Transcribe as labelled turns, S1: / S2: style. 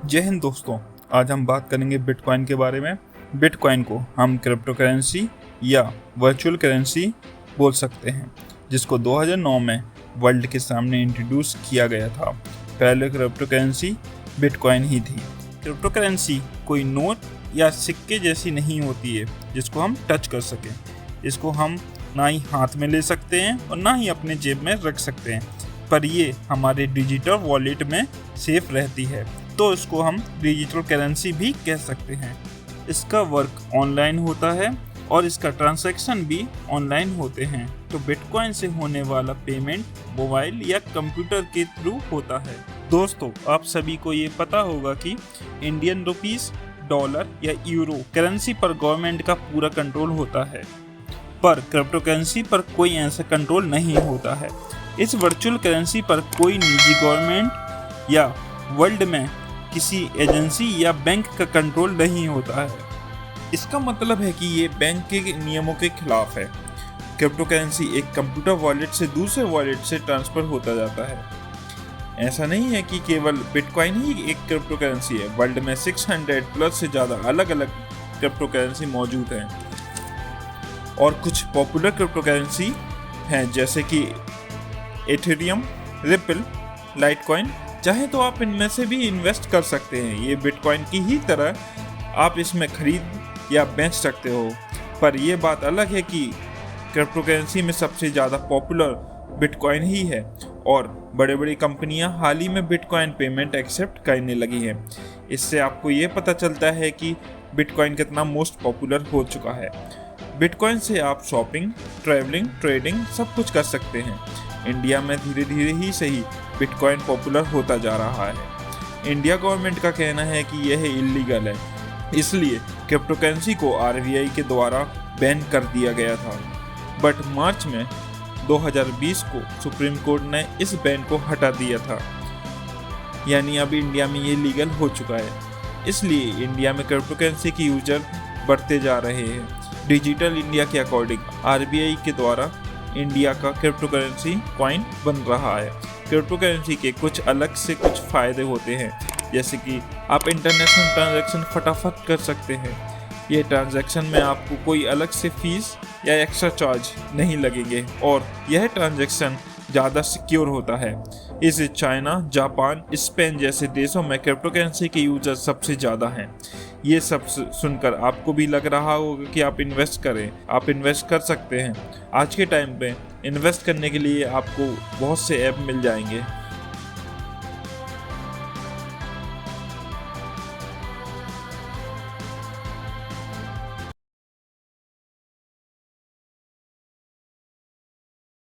S1: जय हिंद दोस्तों। आज हम बात करेंगे बिटकॉइन के बारे में। बिटकॉइन को हम क्रिप्टो करेंसी या वर्चुअल करेंसी बोल सकते हैं, जिसको 2009 में वर्ल्ड के सामने इंट्रोड्यूस किया गया था। पहले क्रिप्टो करेंसी बिटकॉइन ही थी। क्रिप्टो करेंसी कोई नोट या सिक्के जैसी नहीं होती है जिसको हम टच कर सकें। इसको हम ना ही हाथ में ले सकते हैं और ना ही अपने जेब में रख सकते हैं, पर ये हमारे डिजिटल वॉलेट में सेफ रहती है, तो इसको हम डिजिटल करेंसी भी कह सकते हैं। इसका वर्क ऑनलाइन होता है और इसका ट्रांजैक्शन भी ऑनलाइन होते हैं। तो बिटकॉइन से होने वाला पेमेंट मोबाइल या कंप्यूटर के थ्रू होता है। दोस्तों, आप सभी को ये पता होगा कि इंडियन रुपीस, डॉलर या यूरो करेंसी पर गवर्नमेंट का पूरा कंट्रोल होता है, पर क्रिप्टो करेंसी पर कोई ऐसा कंट्रोल नहीं होता है। इस वर्चुअल करेंसी पर कोई निजी गवर्नमेंट या वर्ल्ड में किसी एजेंसी या बैंक का कंट्रोल नहीं होता है। इसका मतलब है कि ये बैंक के नियमों के खिलाफ है। क्रिप्टो करेंसी एक कंप्यूटर वॉलेट से दूसरे वॉलेट से ट्रांसफर होता जाता है। ऐसा नहीं है कि केवल बिटकॉइन ही एक क्रिप्टो करेंसी है। वर्ल्ड में 600 प्लस से ज़्यादा अलग अलग क्रिप्टो करेंसी मौजूद हैं और कुछ पॉपुलर क्रिप्टो करेंसी हैं जैसे कि एथेरियम, रिपल, लाइटकॉइन। चाहे तो आप इनमें से भी इन्वेस्ट कर सकते हैं। ये बिटकॉइन की ही तरह आप इसमें खरीद या बेच सकते हो, पर यह बात अलग है कि क्रिप्टो करेंसी में सबसे ज़्यादा पॉपुलर बिटकॉइन ही है और बड़े बड़ी कंपनियां हाल ही में बिटकॉइन पेमेंट एक्सेप्ट करने लगी हैं। इससे आपको ये पता चलता है कि बिटकॉइन कितना मोस्ट पॉपुलर हो चुका है। बिटकॉइन से आप शॉपिंग, ट्रैवलिंग, ट्रेडिंग सब कुछ कर सकते हैं। इंडिया में धीरे धीरे ही सही बिटकॉइन पॉपुलर होता जा रहा है। इंडिया गवर्नमेंट का कहना है कि यह इल्लीगल है, इसलिए क्रिप्टो करेंसी को आरबीआई के द्वारा बैन कर दिया गया था। बट मार्च में 2020 को सुप्रीम कोर्ट ने इस बैन को हटा दिया था, यानी अब इंडिया में ये लीगल हो चुका है। इसलिए इंडिया में क्रिप्टो करेंसी के यूजर बढ़ते जा रहे हैं। डिजिटल इंडिया के अकॉर्डिंग आरबीआई के द्वारा इंडिया का क्रिप्टो करेंसी कॉइन बन रहा है। क्रिप्टो करेंसी के कुछ अलग से कुछ फ़ायदे होते हैं, जैसे कि आप इंटरनेशनल ट्रांजैक्शन फटाफट कर सकते हैं। ये ट्रांजैक्शन में आपको कोई अलग से फीस या एक्स्ट्रा चार्ज नहीं लगेंगे और यह ट्रांजैक्शन ज़्यादा सिक्योर होता है। इसे चाइना, जापान, स्पेन जैसे देशों में क्रिप्टो करेंसी के यूजर सबसे ज़्यादा हैं। ये सब सुनकर आपको भी लग रहा होगा कि आप इन्वेस्ट करें। आप इन्वेस्ट कर सकते हैं। आज के टाइम पे इन्वेस्ट करने के लिए आपको बहुत से ऐप मिल जाएंगे।